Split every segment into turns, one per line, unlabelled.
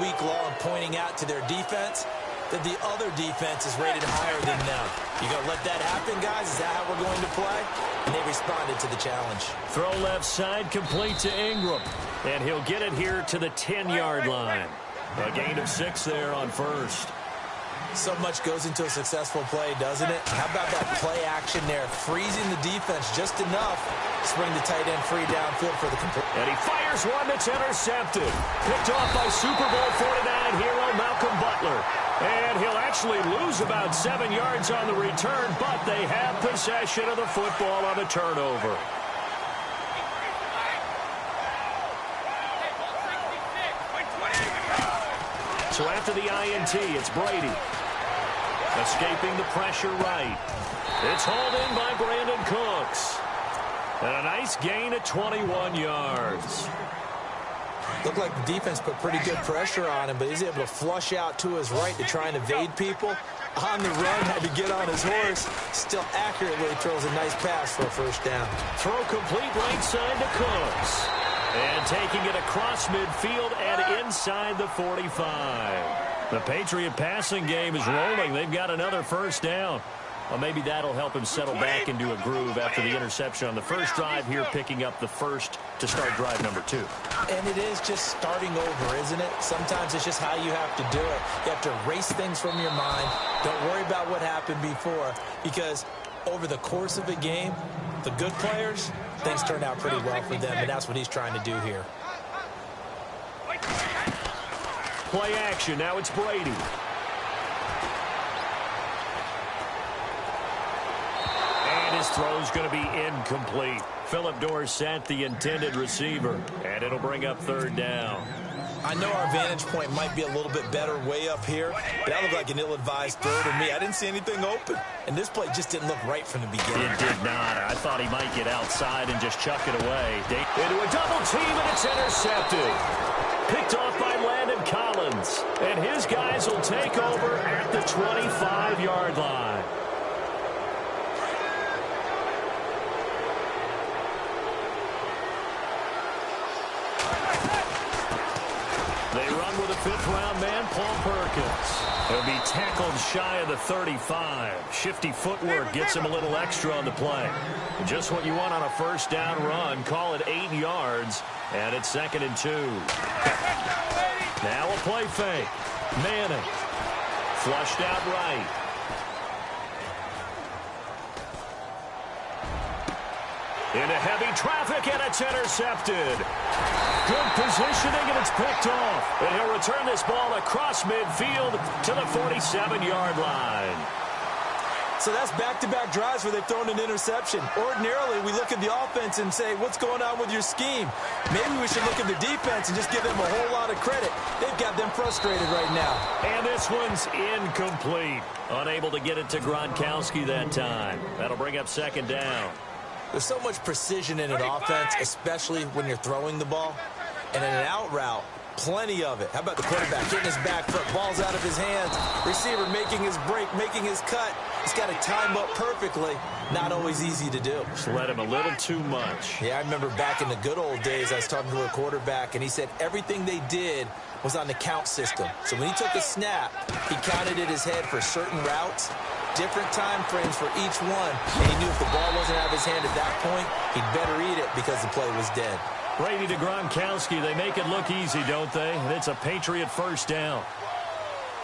week long pointing out to their defense that the other defense is rated higher than them. You going to let that happen, guys? Is that how we're going to play? And they responded to the challenge.
Throw left side, complete to Ingram. And he'll get it here to the 10-yard line. A gain of 6 there on first.
So much goes into a successful play, doesn't it? How about that play action there? Freezing the defense just enough to bring the tight end free downfield for the complete.
And he fires one that's intercepted. Picked off by Super Bowl 49 hero Malcolm Butler. And he'll actually lose about 7 yards on the return, but they have possession of the football on the turnover. So after the INT, it's Brady. Escaping the pressure right. It's hauled in by Brandon Cooks. And a nice gain of 21 yards.
Looked like the defense put pretty good pressure on him, but he's able to flush out to his right to try and evade people. On the run, had to get on his horse. Still accurately throws a nice pass for a first down.
Throw complete right side to Cooks. And taking it across midfield and inside the 45. The Patriot passing game is rolling. They've got another first down. Well, maybe that'll help him settle back into a groove after the interception on the first drive here, picking up the first to start drive number 2.
And it is just starting over, isn't it? Sometimes it's just how you have to do it. You have to erase things from your mind. Don't worry about what happened before, because over the course of a game, the good players, things turn out pretty well for them, and that's what he's trying to do here.
Play action. Now it's Brady. And his throw's going to be incomplete. Philip Dorsett, the intended receiver, and it'll bring up third down.
I know our vantage point might be a little bit better way up here, but that looked like an ill-advised throw to me. I didn't see anything open, and this play just didn't look right from the beginning.
It did not. I thought he might get outside and just chuck it away. Into a double team, and it's intercepted. Picked off by Landon Collins, and his guys will take over at the 25-yard line. They run with a fifth-round man, Paul Perkins. He'll be tackled shy of the 35. Shifty footwork gets him a little extra on the play. Just what you want on a first down run. Call it 8 yards, and it's 2nd and 2. Now a play fake. Manning. Flushed out right. Into heavy traffic, and it's intercepted. Good positioning, and it's picked off. And he'll return this ball across midfield to the 47-yard line.
So that's back-to-back drives where they've thrown an interception. Ordinarily, we look at the offense and say, what's going on with your scheme? Maybe we should look at the defense and just give them a whole lot of credit. They've got them frustrated right now.
And this one's incomplete. Unable to get it to Gronkowski that time. That'll bring up 2nd down.
There's so much precision in an offense, especially when you're throwing the ball. And in an out route, plenty of it. How about the quarterback getting his back foot, ball's out of his hands, receiver making his break, making his cut. He's got to time up perfectly. Not always easy to do.
Just let him a little too much.
Yeah, I remember back in the good old days, I was talking to a quarterback, and he said everything they did was on the count system. So when he took a snap, he counted in his head for certain routes, different time frames for each one, and he knew if the ball wasn't out of his hand at that point, he'd better eat it because the play was dead.
Brady to Gronkowski, they make it look easy, don't they? And it's a Patriot first down.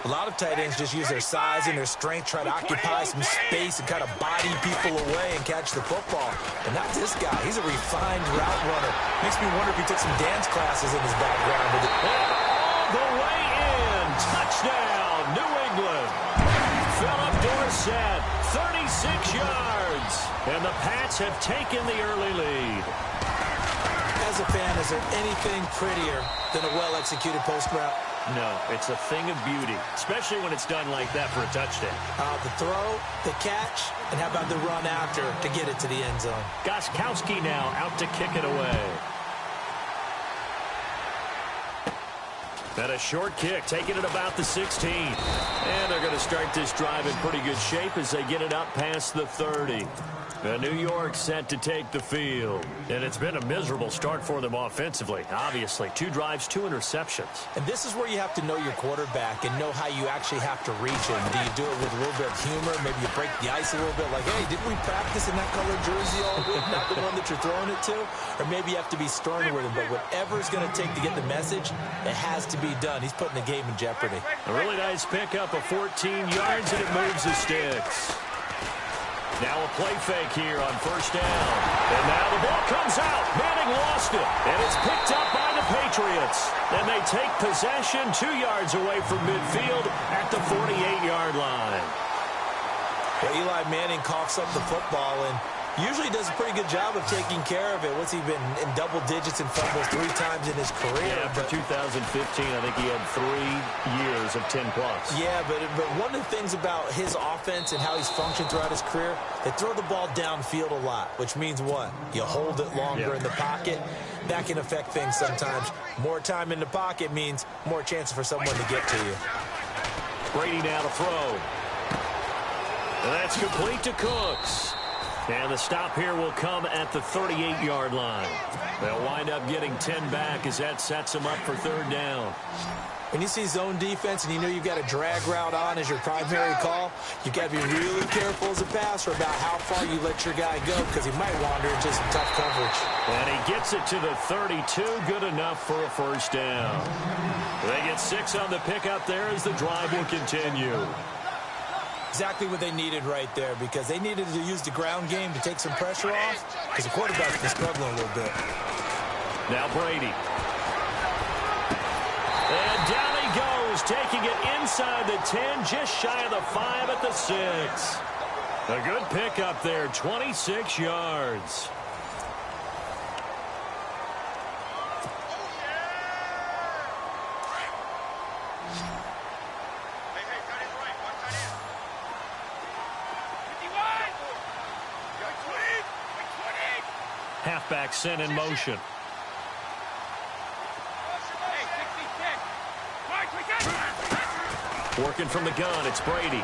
A lot of tight ends just use their size and their strength, try to occupy some space and kind of body people away and catch the football. But not this guy. He's a refined route runner. Makes me wonder if he took some dance classes in his background. With it.
And all the way in. Touchdown, New England. Philip Dorsett, 36 yards. And the Pats have taken the early lead.
As a fan, is there anything prettier than a well-executed post route?
No, it's a thing of beauty, especially when it's done like that for a touchdown.
The throw, the catch, and how about the run after to get it to the end zone?
Gronkowski now out to kick it away. And a short kick, taking it about the 16. And they're going to start this drive in pretty good shape as they get it up past the 30. New York set to take the field. And it's been a miserable start for them offensively. Obviously, 2 drives, 2 interceptions.
And this is where you have to know your quarterback and know how you actually have to reach him. Do you do it with a little bit of humor? Maybe you break the ice a little bit like, hey, didn't we practice in that colored jersey all week? Not the one that you're throwing it to? Or maybe you have to be stern with him. But whatever it's going to take to get the message, it has to be done. He's putting the game in jeopardy.
A really nice pickup of 14 yards, and it moves the sticks. Now a play fake here on first down. And now the ball comes out. Manning lost it. And it's picked up by the Patriots. And they take possession 2 yards away from midfield at the 48-yard line.
Well, Eli Manning coughs up the football and usually does a pretty good job of taking care of it. What's he been in double digits in fumbles 3 times in his career?
Yeah, for 2015, I think he had 3 years of 10-plus.
Yeah, but one of the things about his offense and how he's functioned throughout his career, they throw the ball downfield a lot, which means what? You hold it longer in the pocket. That can affect things sometimes. More time in the pocket means more chance for someone to get to you.
Brady now to throw. And that's complete to Cooks. And the stop here will come at the 38-yard line. They'll wind up getting 10 back as that sets them up for third down.
When you see zone defense and you know you've got a drag route on as your primary call, you've got to be really careful as a passer about how far you let your guy go because he might wander into some tough coverage.
And he gets it to the 32, good enough for a first down. They get 6 on the pickup there as the drive will continue.
Exactly what they needed right there because they needed to use the ground game to take some pressure off because the quarterback's been struggling a little bit.
Now Brady. And down he goes, taking it inside the 10, just shy of the 5 at the 6. A good pickup there, 26 yards. Halfback sent in motion. Working from the gun, it's Brady.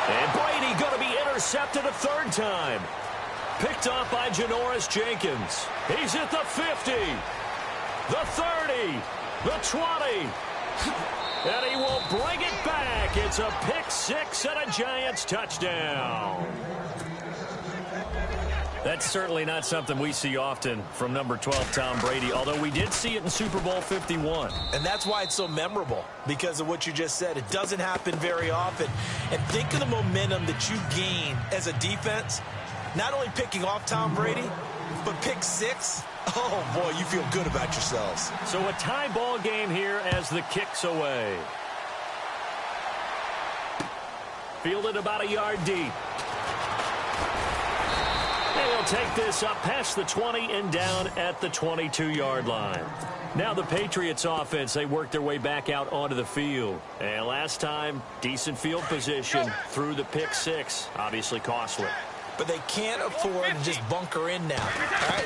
And Brady going to be intercepted a 3rd time. Picked off by Janoris Jenkins. He's at the 50, the 30, the 20. And he will bring it back. It's a pick 6 and a Giants touchdown. That's certainly not something we see often from number 12, Tom Brady, although we did see it in Super Bowl 51.
And that's why it's so memorable, because of what you just said. It doesn't happen very often. And think of the momentum that you gain as a defense, not only picking off Tom Brady, but pick 6. Oh, boy, you feel good about yourselves.
So a tie ball game here as the kick's away. Fielded about a yard deep. They'll take this up past the 20 and down at the 22-yard line. Now the Patriots offense, they work their way back out onto the field. And last time, decent field position through the pick 6, obviously costly.
But they can't afford to just bunker in now. All right?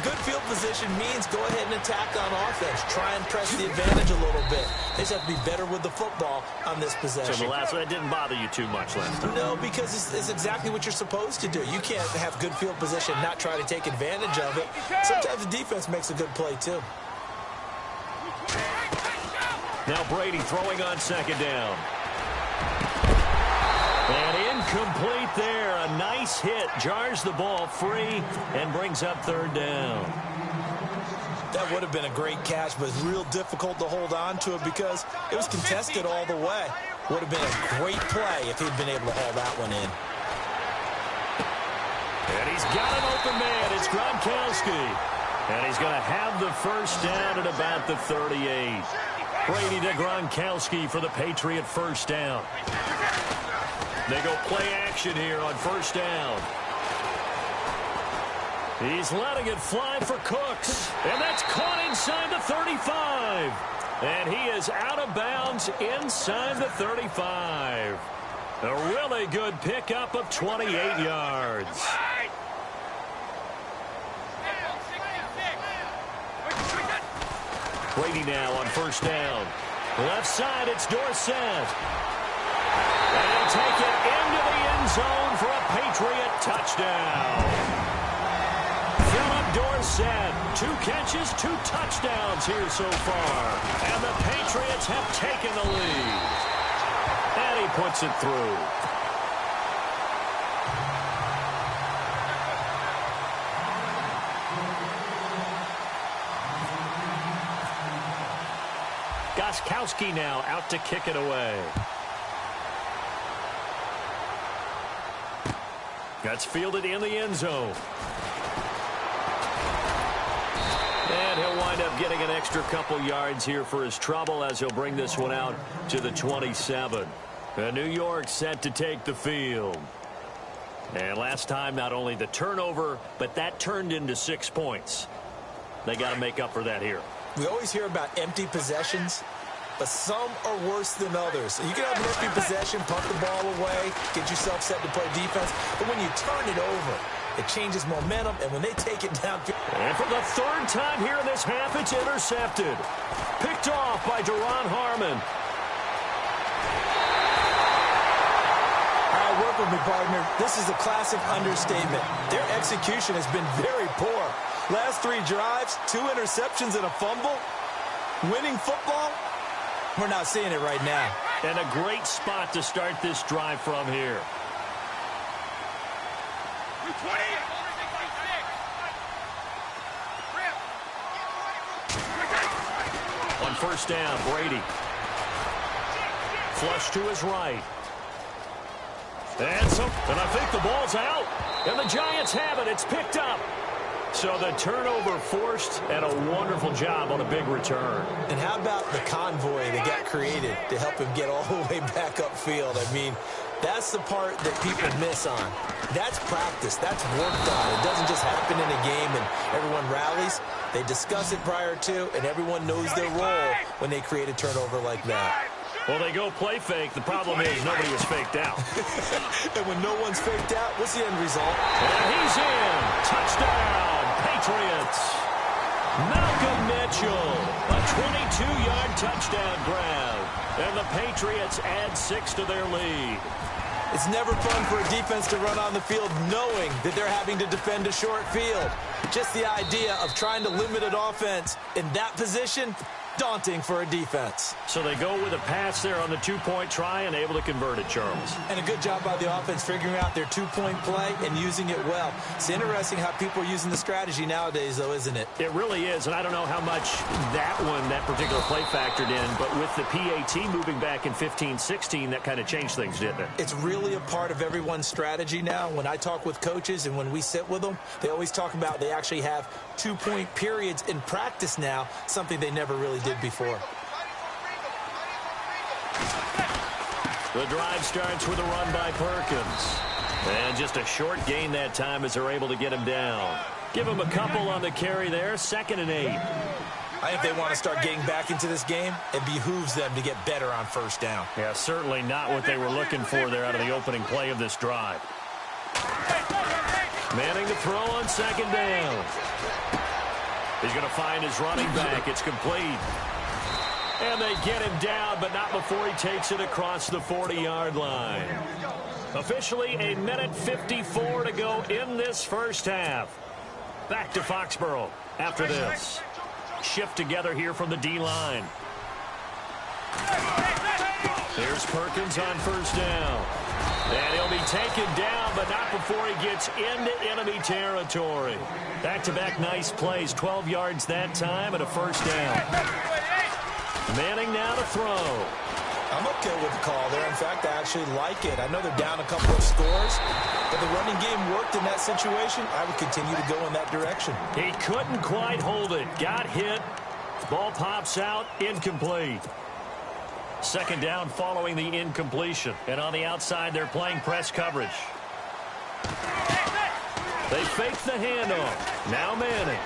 Good field position means go ahead and attack on offense. Try and press the advantage a little bit. They just have to be better with the football on this possession.
So the last one, that didn't bother you too much last time?
No, because it's exactly what you're supposed to do. You can't have good field position and not try to take advantage of it. Sometimes the defense makes a good play, too.
Now Brady throwing on 2nd down. And incomplete there. A nice hit. Jars the ball free and brings up 3rd down.
That would have been a great catch, but it's real difficult to hold on to it because it was contested all the way. Would have been a great play if he'd been able to haul that one in.
And he's got an open man. It's Gronkowski. And he's going to have the first down at about the 38. Brady to Gronkowski for the Patriot first down. They go play action here on first down. He's letting it fly for Cooks. And that's caught inside the 35. And he is out of bounds inside the 35. A really good pickup of 28 yards. Brady now on first down. Left side, it's Dorsett. And he'll take it into the end zone for a Patriot touchdown. Philip Dorsett, 2 catches, 2 touchdowns here so far. And the Patriots have taken the lead. And he puts it through. Gostkowski now out to kick it away. That's fielded in the end zone. And he'll wind up getting an extra couple yards here for his trouble as he'll bring this one out to the 27. And New York set to take the field. And last time, not only the turnover, but that turned into 6 points. They got to make up for that here.
We always hear about empty possessions, but some are worse than others. You can have an empty possession, pump the ball away, get yourself set to play defense, but when you turn it over, it changes momentum, and when they take it down...
And for the 3rd time here in this half, it's intercepted. Picked off by Duron Harmon.
All right, work with me, partner. This is a classic understatement. Their execution has been very poor. Last 3 drives, 2 interceptions and a fumble. Winning football? We're not seeing it right now.
And a great spot to start this drive from here. On first down, Brady. Flush to his right. And I think the ball's out. And the Giants have it. It's picked up. So the turnover forced, and a wonderful job on a big return.
And how about the convoy that got created to help him get all the way back upfield? I mean, that's the part that people miss on. That's practice. That's worked on. It doesn't just happen in a game and everyone rallies. They discuss it prior to, and everyone knows their role when they create a turnover like that.
Well, they go play fake. The problem is nobody is faked out.
And when no one's faked out, what's the end result?
And he's in. Touchdown, Patriots. Malcolm Mitchell, a 22-yard touchdown grab. And the Patriots add 6 to their lead.
It's never fun for a defense to run on the field knowing that they're having to defend a short field. Just the idea of trying to limit an offense in that position, daunting for a defense.
So they go with a pass there on the 2-point try and able to convert it, Charles.
And a good job by the offense figuring out their 2-point play and using it well. It's interesting how people are using the strategy nowadays, though, isn't it?
It really is, and I don't know how much that particular play factored in, but with the PAT moving back in 15-16, that kind of changed things, didn't it?
It's really a part of everyone's strategy now. When I talk with coaches and when we sit with them, they always talk about they actually have 2-point periods in practice now, something they never really did before.
The drive starts with a run by Perkins. And just a short gain that time as they're able to get him down. Give him a couple on the carry there, 2nd and 8.
I think they want to start getting back into this game. It behooves them to get better on first down.
Yeah, certainly not what they were looking for there out of the opening play of this drive. Manning to throw on 2nd down. He's going to find his running back. It's complete. And they get him down, but not before he takes it across the 40-yard line. Officially, 1:54 to go in this first half. Back to Foxborough after this. Shift together here from the D-line. Here's Perkins on first down. And he'll be taken down, but not before he gets into enemy territory. Back-to-back nice plays, 12 yards that time and a first down. Manning now to throw.
I'm okay with the call there. In fact, I actually like it. I know they're down a couple of scores, but the running game worked in that situation. I would continue to go in that direction.
He couldn't quite hold it. Got hit. Ball pops out. Incomplete. 2nd down following the incompletion. And on the outside, they're playing press coverage. They fake the handoff. Now Manning.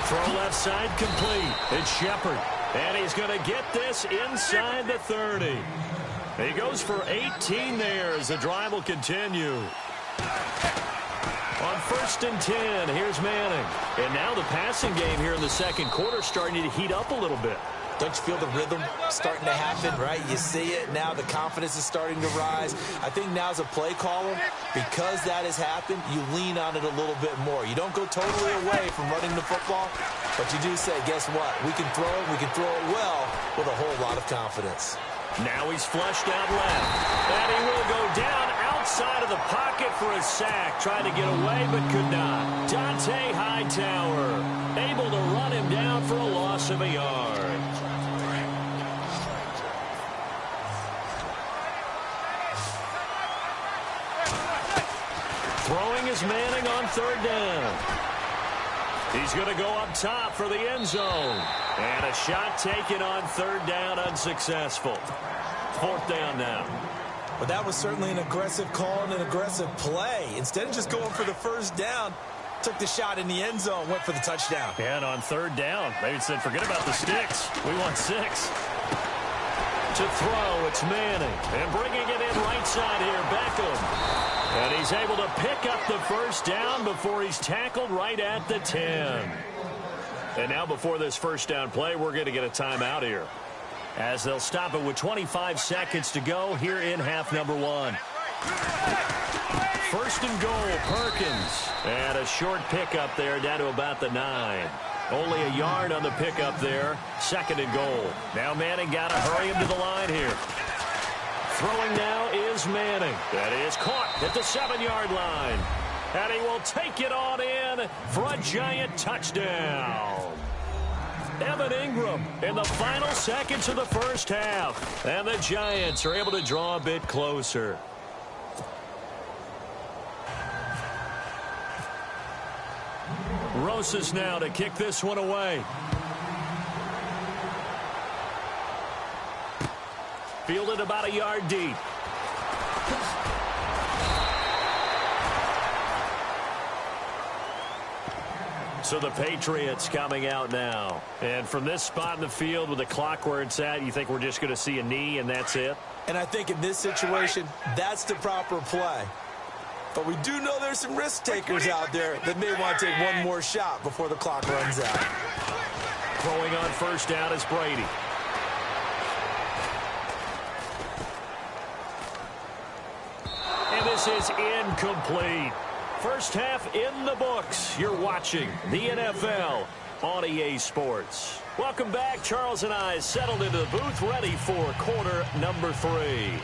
Throw left side complete. It's Shepard. And he's going to get this inside the 30. He goes for 18 there as the drive will continue. On 1st and 10, here's Manning. And now the passing game here in the second quarter starting to heat up a little bit.
Don't you feel the rhythm starting to happen, right? You see it now. The confidence is starting to rise. I think now as a play caller, because that has happened, you lean on it a little bit more. You don't go totally away from running the football, but you do say, guess what? We can throw it. We can throw it well with a whole lot of confidence.
Now he's flushed out left. And he will go down outside of the pocket for a sack. Tried to get away, but could not. Dante Hightower able to run him down for a loss of a yard. Throwing is Manning on 3rd down. He's going to go up top for the end zone. And a shot taken on 3rd down, unsuccessful. 4th down now.
But that was certainly an aggressive call and an aggressive play. Instead of just going for the 1st down, took the shot in the end zone, went for the touchdown.
Yeah, and on 3rd down, maybe said, forget about the sticks. We want 6. To throw, it's Manning. And bringing it in right side here, Beckham. And he's able to pick up the 1st down before he's tackled right at the 10. And now before this 1st down play, we're going to get a timeout here, as they'll stop it with 25 seconds to go here in half number 1. 1st and goal, Perkins. And a short pickup there down to about the 9. Only a yard on the pickup there. 2nd and goal. Now Manning got to hurry him to the line here. Throwing now is Manning. That is caught at the 7-yard line. And he will take it on in for a giant touchdown. Evan Ingram in the final seconds of the 1st half. And the Giants are able to draw a bit closer. Rosas now to kick this one away. Fielded about a yard deep. So the Patriots coming out now. And from this spot in the field with the clock where it's at, you think we're just going to see a knee and that's it?
And I think in this situation, that's the proper play. But we do know there's some risk takers out there that may want to take one more shot before the clock runs out.
Throwing on 1st down is Brady. And this is incomplete. 1st half in the books. You're watching the NFL on EA Sports. Welcome back. Charles and I settled into the booth, ready for quarter number 3.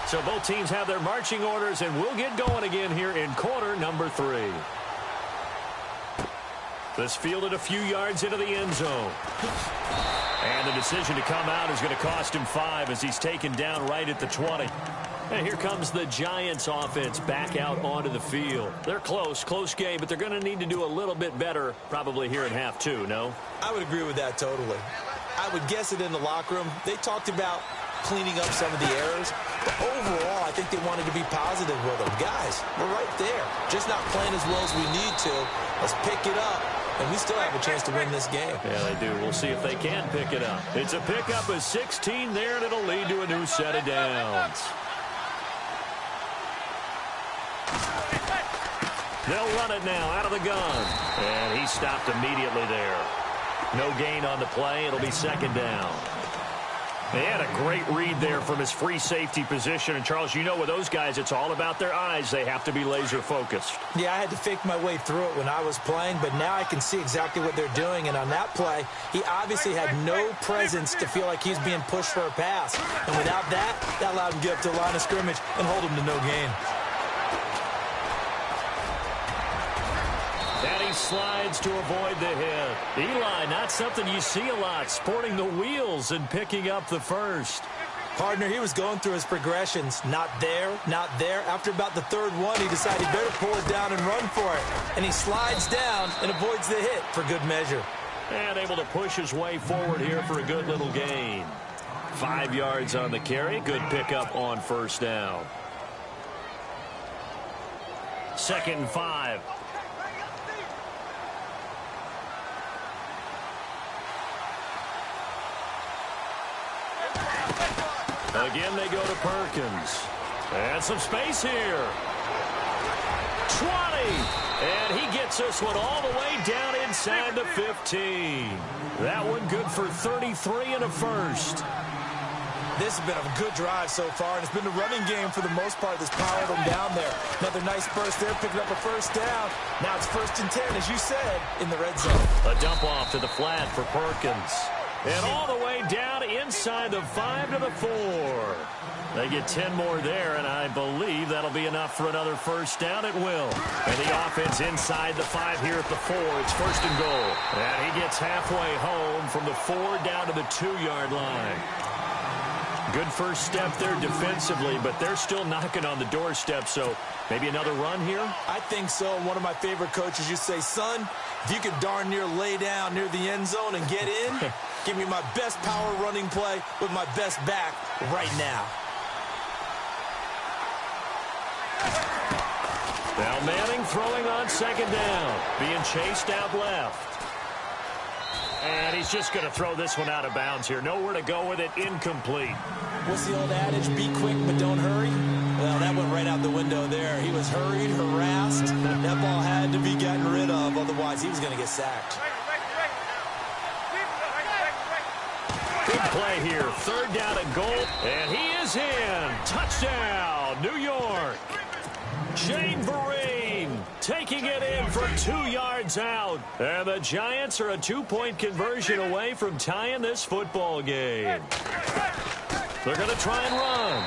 So both teams have their marching orders, and we'll get going again here in quarter number 3. This fielded a few yards into the end zone. And the decision to come out is going to cost him 5 as he's taken down right at the 20. And here comes the Giants offense back out onto the field. They're close game, but they're going to need to do a little bit better probably here in half 2, no?
I would agree with that totally. I would guess it in the locker room. They talked about cleaning up some of the errors, but overall, I think they wanted to be positive with them. Guys, we're right there. Just not playing as well as we need to. Let's pick it up, and we still have a chance to win this game.
Yeah, they do. We'll see if they can pick it up. It's a pickup of 16 there, and it'll lead to a new set of downs. They'll run it now out of the gun. And he stopped immediately there. No gain on the play. It'll be 2nd down. They had a great read there from his free safety position. And, Charles, you know with those guys, it's all about their eyes. They have to be laser-focused.
Yeah, I had to fake my way through it when I was playing, but now I can see exactly what they're doing. And on that play, he obviously had no presence to feel like he's being pushed for a pass. And without that, that allowed him to get up to the line of scrimmage and hold him to no gain.
And he slides to avoid the hit. Eli, not something you see a lot, sporting the wheels and picking up the 1st.
Partner, he was going through his progressions. Not there, not there. After about the 3rd one, he decided he better pull it down and run for it. And he slides down and avoids the hit for good measure.
And able to push his way forward here for a good little gain. 5 yards on the carry. Good pickup on 1st down. 2nd and 5. Again, they go to Perkins. And some space here. 20. And he gets this one all the way down inside the 15. That one good for 33 and a first.
This has been a good drive so far, and it's been the running game for the most part that's powered them down there. Another nice burst there, picking up a first down. Now it's 1st and 10, as you said, in the red zone.
A dump off to the flat for Perkins. And all the way down inside the 5 to the 4. They get 10 more there, and I believe that'll be enough for another first down. It will. And the offense inside the 5 here at the 4. It's 1st and goal. And he gets halfway home from the 4 down to the 2-yard line. Good first step there defensively, but they're still knocking on the doorstep, so maybe another run here?
I think so. One of my favorite coaches used to say, son, if you can darn near lay down near the end zone and get in, give me my best power running play with my best back right now.
Now Manning throwing on 2nd down, being chased out left. And he's just going to throw this one out of bounds here. Nowhere to go with it, incomplete.
What's the old adage, be quick but don't hurry? Well, that went right out the window there. He was hurried, harassed. That ball had to be gotten rid of, otherwise he was going to get sacked.
Big play here, 3rd down and goal, and he is in. Touchdown, New York. Shane Vereen taking it in from 2 yards out. And the Giants are a 2-point conversion away from tying this football game. They're going to try and run.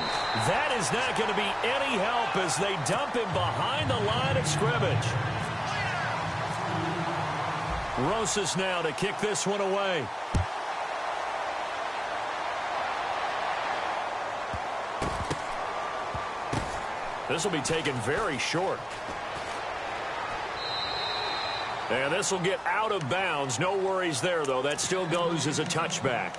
That is not going to be any help as they dump him behind the line of scrimmage. Rosas now to kick this one away. This will be taken very short. And this will get out of bounds. No worries there, though. That still goes as a touchback.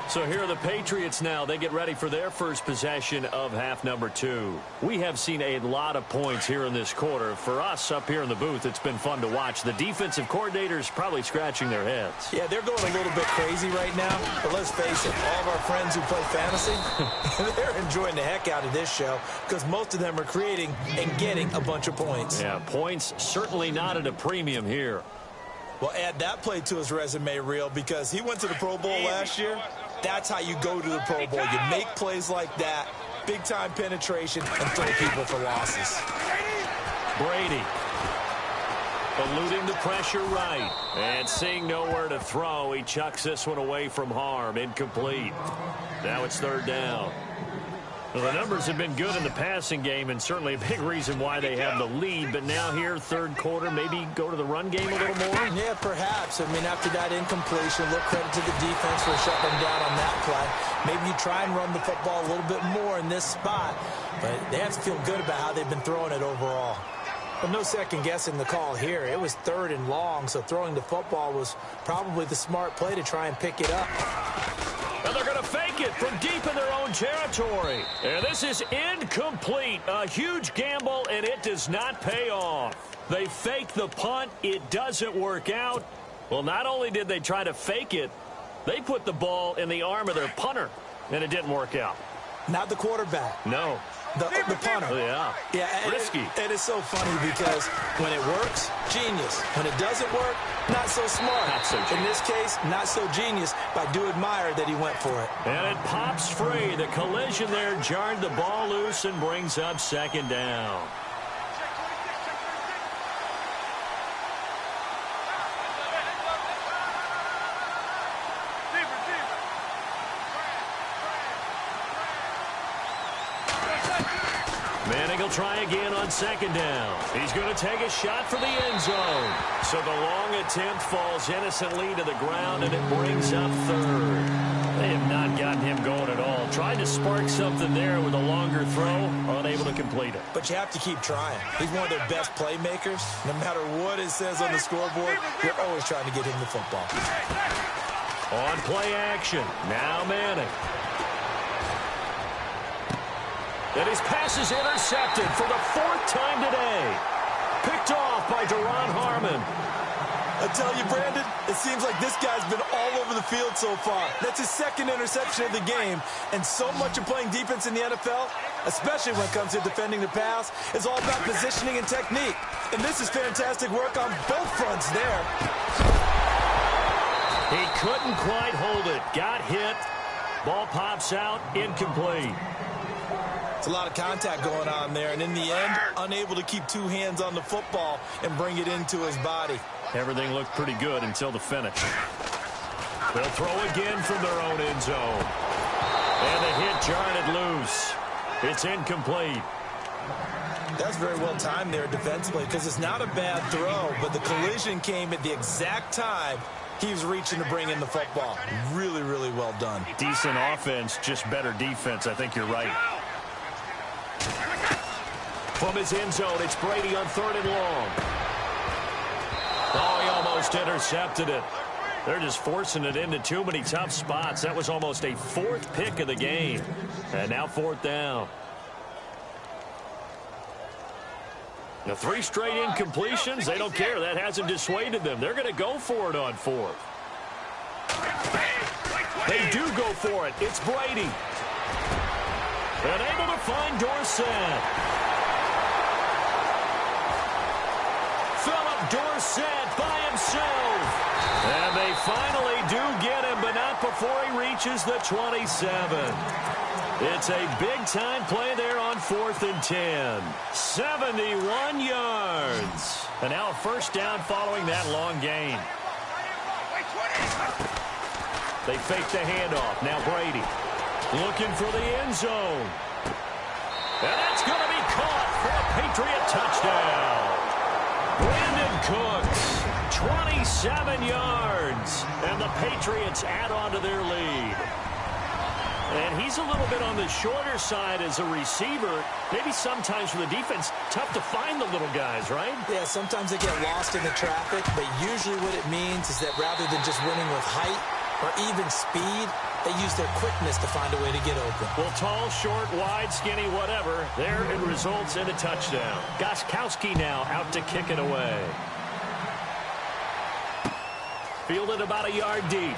So here are the Patriots now. They get ready for their first possession of half number 2. We have seen a lot of points here in this quarter. For us up here in the booth, it's been fun to watch. The defensive coordinators probably scratching their heads.
Yeah, they're going a little bit crazy right now. But let's face it, all of our friends who play fantasy, they're enjoying the heck out of this show because most of them are creating and getting a bunch of points.
Yeah, points certainly not at a premium here.
Well, add that play to his resume reel because he went to the Pro Bowl last year. That's how you go to the Pro Bowl. You make plays like that, big-time penetration, and throw people for losses.
Brady eluding the pressure right. And seeing nowhere to throw, he chucks this one away from harm. Incomplete. Now it's 3rd down. Well, the numbers have been good in the passing game and certainly a big reason why they have the lead. But now here, 3rd quarter, maybe go to the run game a little more?
Yeah, perhaps. I mean, after that incompletion, look, credit to the defense for shutting them down on that play. Maybe you try and run the football a little bit more in this spot. But they have to feel good about how they've been throwing it overall. But no second guessing the call here. It was 3rd and long, so throwing the football was probably the smart play to try and pick it up.
And they're going to fake it from deep in their own territory. And this is incomplete. A huge gamble, and it does not pay off. They fake the punt. It doesn't work out. Well, not only did they try to fake it, they put the ball in the arm of their punter, and it didn't work out.
Not the quarterback.
No.
The punter.
Yeah.
Yeah.
Risky.
It is so funny because when it works, genius. When it doesn't work, not so smart.
Not so genius.
In this case, not so genius, but I do admire that he went for it.
And it pops free. The collision there jarred the ball loose and brings up 2nd down. Manning will try again on 2nd down. He's going to take a shot for the end zone. So the long attempt falls innocently to the ground, and it brings up 3rd. They have not gotten him going at all. Tried to spark something there with a longer throw, unable to complete it.
But you have to keep trying. He's one of their best playmakers. No matter what it says on the scoreboard, you're always trying to get him the football.
On play action, now Manning. And his pass is intercepted for the 4th time today. Picked off by Deron Harmon.
I tell you, Brandon, it seems like this guy's been all over the field so far. That's his second interception of the game, and so much of playing defense in the NFL, especially when it comes to defending the pass, is all about positioning and technique. And this is fantastic work on both fronts there.
He couldn't quite hold it. Got hit. Ball pops out, incomplete.
It's a lot of contact going on there, and in the end, unable to keep two hands on the football and bring it into his body.
Everything looked pretty good until the finish. They'll throw again from their own end zone. And the hit jarred it loose. It's incomplete.
That's very well timed there defensively, because it's not a bad throw, but the collision came at the exact time he was reaching to bring in the football. Really, really well done.
Decent offense, just better defense. I think you're right. From his end zone, it's Brady on 3rd and long. Oh, he almost intercepted it. They're just forcing it into too many tough spots. That was almost a 4th pick of the game. And now 4th down. Now 3 straight incompletions. They don't care. That hasn't dissuaded them. They're going to go for it on 4th. They do go for it. It's Brady. And able to find Dorsett. Dorsett by himself. And they finally do get him, but not before he reaches the 27. It's a big-time play there on 4th and 10. 71 yards. And now a first down following that long gain. They fake the handoff. Now Brady looking for the end zone. And that's going to be caught for a Patriot touchdown. Brandon Cooks, 27 yards, and the Patriots add on to their lead. And he's a little bit on the shorter side as a receiver. Maybe sometimes for the defense, tough to find the little guys, right?
Yeah, sometimes they get lost in the traffic, but usually what it means is that rather than just winning with height or even speed, they use their quickness to find a way to get open.
Well, tall, short, wide, skinny, whatever, there it results in a touchdown. Gostkowski now out to kick it away. Fielded about a yard deep.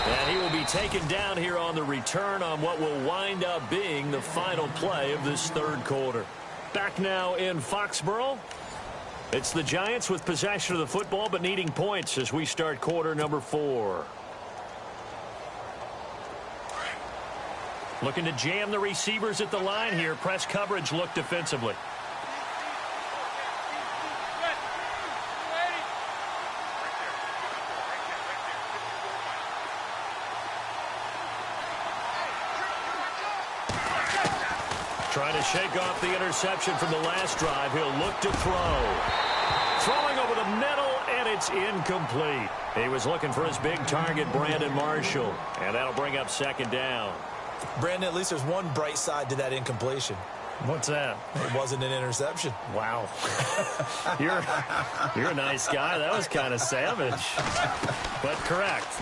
And he will be taken down here on the return on what will wind up being the final play of this 3rd quarter. Back now in Foxborough. It's the Giants with possession of the football but needing points as we start quarter number 4. Looking to jam the receivers at the line here. Press coverage look defensively. Trying to shake off the interception from the last drive. He'll look to throw. Throwing over the middle, and it's incomplete. He was looking for his big target, Brandon Marshall, and that'll bring up 2nd down.
Brandon, at least there's one bright side to that incompletion.
What's that?
It wasn't an interception.
Wow. You're a nice guy. That was kind of savage. But correct.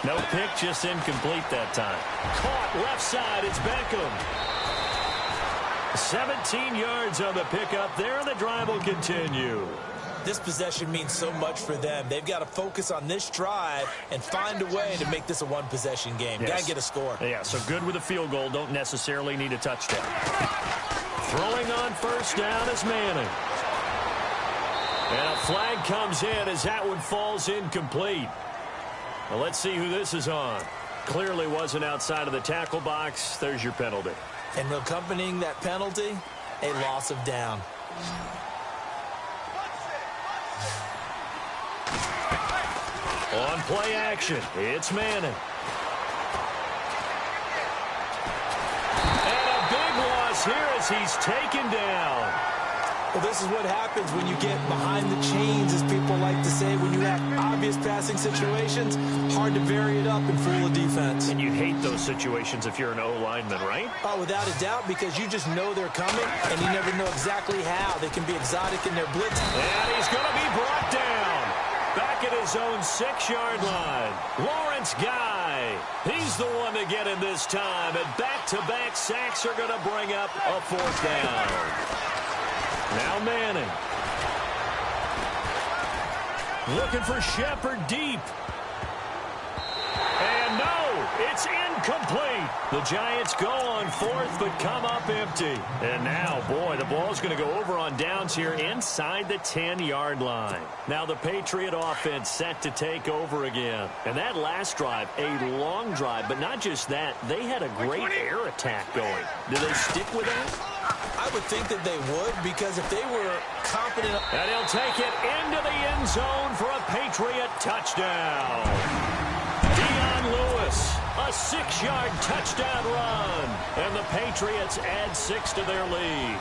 No pick, just incomplete that time. Caught left side. It's Beckham. 17 yards on the pickup there, and the drive will continue.
This possession means so much for them. They've got to focus on this drive and find a way to make this a one-possession game.
Yes.
Got to get a score.
Yeah, so good with a field goal. Don't necessarily need a touchdown. Throwing on 1st down is Manning. And a flag comes in as that one falls incomplete. Well, let's see who this is on. Clearly wasn't outside of the tackle box. There's your penalty.
And accompanying that penalty, a loss of down.
On play action, it's Manning. And a big loss here as he's taken down.
Well, this is what happens when you get behind the chains, as people like to say, when you have obvious passing situations. Hard to vary it up and fool a defense.
And you hate those situations if you're an O-lineman, right?
Oh, without a doubt, because you just know they're coming, and you never know exactly how. They can be exotic in their blitz.
And he's going to be brought down. Back at his own 6-yard line. Lawrence Guy. He's the one to get him this time. And back-to-back sacks are going to bring up a 4th down. Now Manning. Looking for Shepard deep. And no, it's incomplete. The Giants go on fourth, but come up empty. And now, boy, the ball's going to go over on downs here inside the 10-yard line. Now the Patriot offense set to take over again. And that last drive, a long drive, but not just that. They had a great air attack going. Do they stick with that?
I would think that they would, because if they were confident.
And he'll take it into the end zone for a Patriot touchdown. Lewis, a 6-yard touchdown run, and the Patriots add 6 to their lead.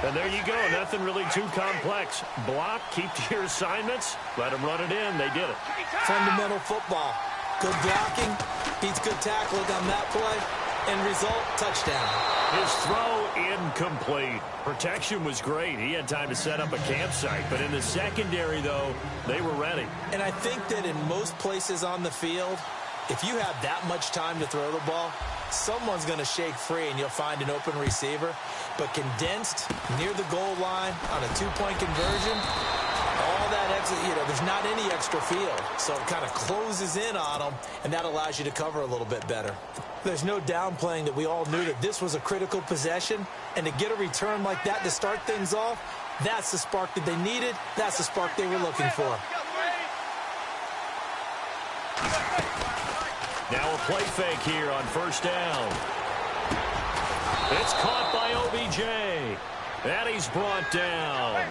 And there you go, nothing really too complex. Block, keep to your assignments, let them run it in. They did it.
Fundamental football. Good blocking, beats good tackling on that play, and result, touchdown.
His throw incomplete. Protection was great. He had time to set up a campsite, but in the secondary, though, they were ready.
And I think that in most places on the field, if you have that much time to throw the ball, someone's going to shake free and you'll find an open receiver. But condensed near the goal line on a 2-point conversion, all that extra, there's not any extra field. So it kind of closes in on them, and that allows you to cover a little bit better. There's no downplaying that we all knew that this was a critical possession, and to get a return like that to start things off, that's the spark that they needed. That's the spark they were looking for.
Now a play fake here on first down. It's caught by OBJ. And he's brought down.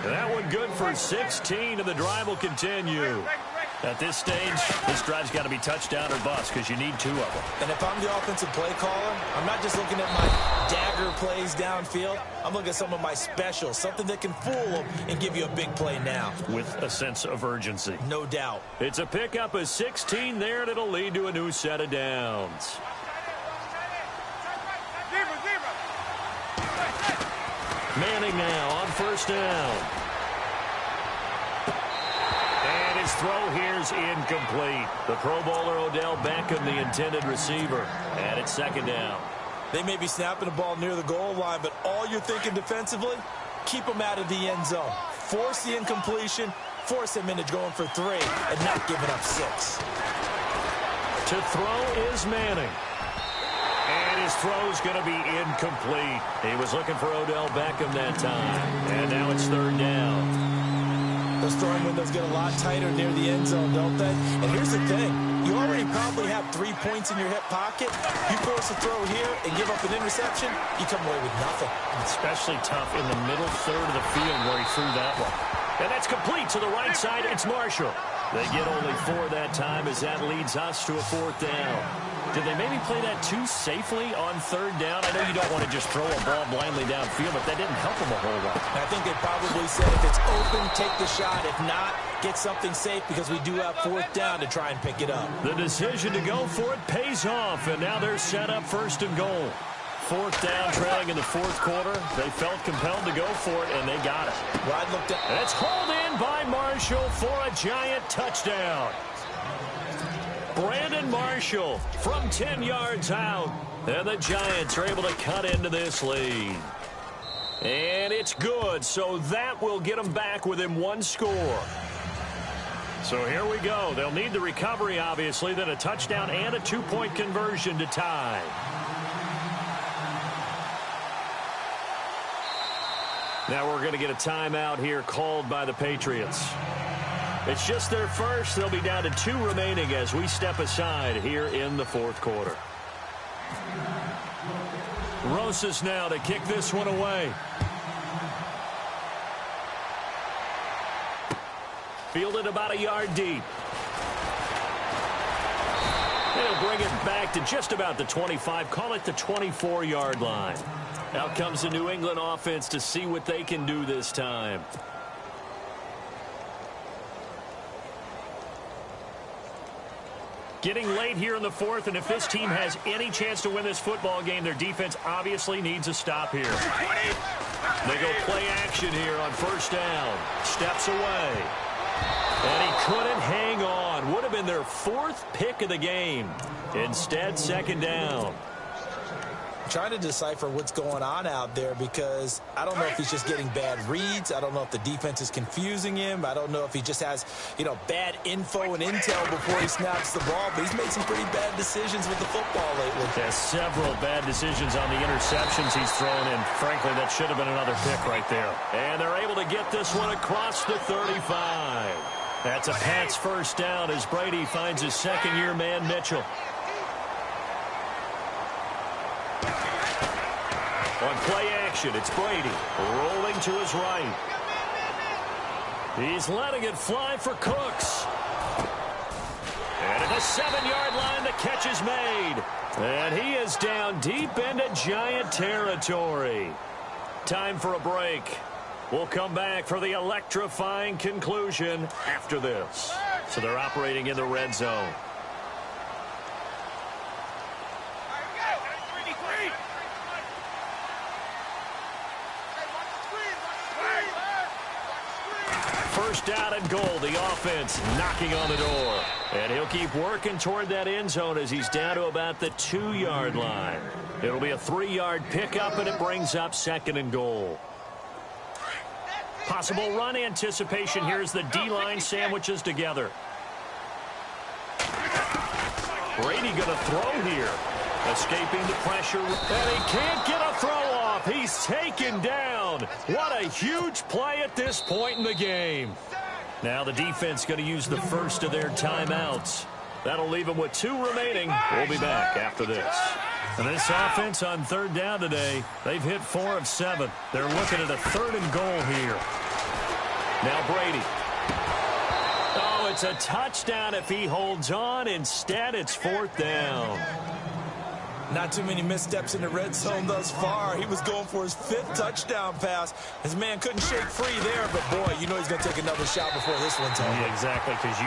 That one good for 16, and the drive will continue. At this stage, this drive's got to be touchdown or bust because you need 2 of them.
And if I'm the offensive play caller, I'm not just looking at my dagger plays downfield. I'm looking at some of my specials, something that can fool them and give you a big play now.
With a sense of urgency.
No doubt.
It's a pickup of 16 there, and it'll lead to a new set of downs. Manning now on first down. And his throw here's incomplete. The Pro Bowler Odell Beckham, the intended receiver. And it's second down.
They may be snapping the ball near the goal line, but all you're thinking defensively, keep them out of the end zone. Force the incompletion, force them into going for 3, and not giving up 6.
To throw is Manning. And his throw's going to be incomplete. He was looking for Odell Beckham that time. And now it's third down.
Those throwing windows get a lot tighter near the end zone, don't they? And here's the thing. You already probably have 3 points in your hip pocket. You force a throw here and give up an interception, you come away with nothing.
Especially tough in the middle third of the field where he threw that one. And that's complete to the right side. It's Marshall. They get only 4 that time as that leads us to a 4th down. Did they maybe play that too safely on third down? I know you don't want to just throw a ball blindly downfield, but that didn't help them a whole lot.
I think they probably said if it's open, take the shot. If not, get something safe because we do have 4th down to try and pick it up.
The decision to go for it pays off, and now they're set up 1st and goal. 4th down, trailing in the 4th quarter. They felt compelled to go for it, and they got it.
Rod looked at.
And it's hauled in by Marshall for a Giant touchdown. Brandon Marshall from 10 yards out. And the Giants are able to cut into this lead. And it's good, so that will get them back within 1 score. So here we go. They'll need the recovery, obviously, then a touchdown and a 2-point conversion to tie. Now we're going to get a timeout here called by the Patriots. It's just their first. They'll be down to 2 remaining as we step aside here in the 4th quarter. Rosas now to kick this one away. Fielded about a yard deep. They'll bring it back to just about the 25. Call it the 24-yard line. Out comes the New England offense to see what they can do this time. Getting late here in the 4th, and if this team has any chance to win this football game, their defense obviously needs a stop here. They go play action here on first down. Steps away. And he couldn't hang on. Would have been their 4th pick of the game. Instead, second down.
trying to decipher what's going on out there because I don't know if he's just getting bad reads. I don't know if the defense is confusing him. I don't know if he just has, bad info and intel before he snaps the ball. But he's made some pretty bad decisions with the football lately.
Yeah, several bad decisions on the interceptions he's thrown in. Frankly, that should have been another pick right there. And they're able to get this one across the 35. That's a Pats first down as Brady finds his second-year man, Mitchell. On play action, it's Brady rolling to his right. He's letting it fly for Cooks. And at the 7-yard line, the catch is made. And he is down deep into Giant territory. Time for a break. We'll come back for the electrifying conclusion after this. So they're operating in the red zone. First down and goal. The offense knocking on the door. And he'll keep working toward that end zone as he's down to about the 2-yard line. It'll be a 3-yard pickup, and it brings up second and goal. Possible run anticipation here as the D-line sandwiches together. Brady going to throw here. Escaping the pressure. And he can't get a throw off. He's taken down. What a huge play at this point in the game. Now the defense going to use the first of their timeouts. That'll leave them with 2 remaining. We'll be back after this. And this offense on third down today, they've hit 4 of 7. They're looking at a 3rd and goal here. Now Brady. Oh, it's a touchdown if he holds on. Instead, it's 4th down.
Not too many missteps in the red zone thus far. He was going for his 5th touchdown pass. His man couldn't shake free there, but boy, he's going to take another shot before this one's over.
Yeah, exactly, because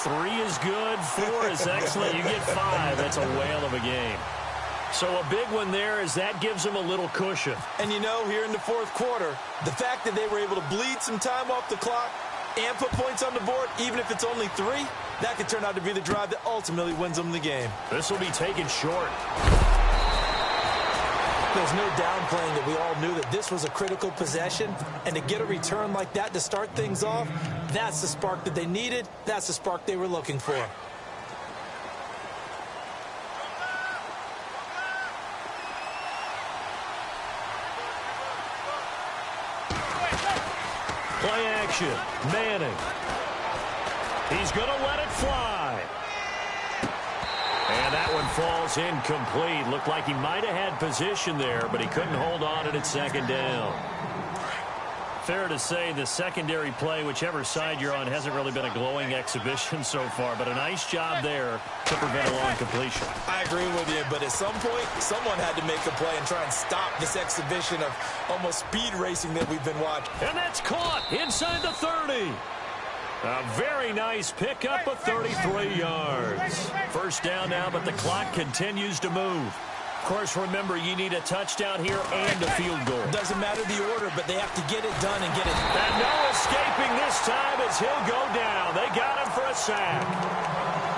3 is good, 4 is excellent. You get 5, that's a whale of a game. So a big one there as that gives them a little cushion.
And here in the 4th quarter, the fact that they were able to bleed some time off the clock and put points on the board, even if it's only 3, that could turn out to be the drive that ultimately wins them the game.
This will be taken short.
There's no downplaying that we all knew that this was a critical possession, and to get a return like that to start things off, that's the spark that they needed. That's the spark they were looking for.
Play action. Manning. He's going to let it fly. And that one falls incomplete. Looked like he might have had position there, but he couldn't hold on at 2nd down. Fair to say the secondary play, whichever side you're on, hasn't really been a glowing exhibition so far, but a nice job there to prevent a long completion.
I agree with you, but at some point, someone had to make a play and try and stop this exhibition of almost speed racing that we've been watching.
And that's caught inside the 30. A very nice pickup of 33 yards. First down now, but the clock continues to move. Of course, remember, you need a touchdown here and a field goal.
Doesn't matter the order, but they have to get it done and get it.
And no escaping this time as he'll go down. They got him for a sack.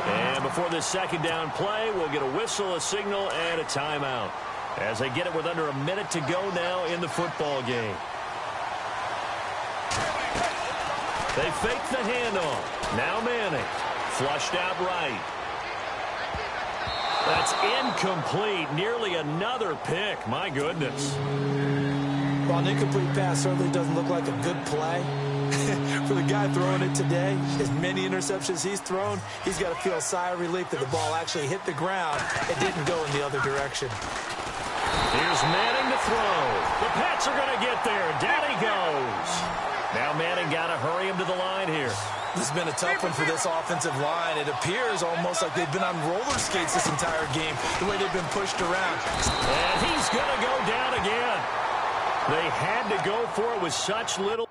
And before this 2nd down play, we'll get a whistle, a signal, and a timeout. As they get it with under a minute to go now in the football game. They fake the handoff. Now Manning. Flushed out right. That's incomplete. Nearly another pick. My goodness.
While an incomplete pass certainly doesn't look like a good play, for the guy throwing it today, as many interceptions he's thrown, he's got to feel a sigh of relief that the ball actually hit the ground. It didn't go in the other direction.
Here's Manning to throw. The Pats are going to get there. Down he goes. Now Manning got to hurry him to the line here.
This has been a tough one for this offensive line. It appears almost like they've been on roller skates this entire game, the way they've been pushed around.
And he's going to go down again. They had to go for it with such little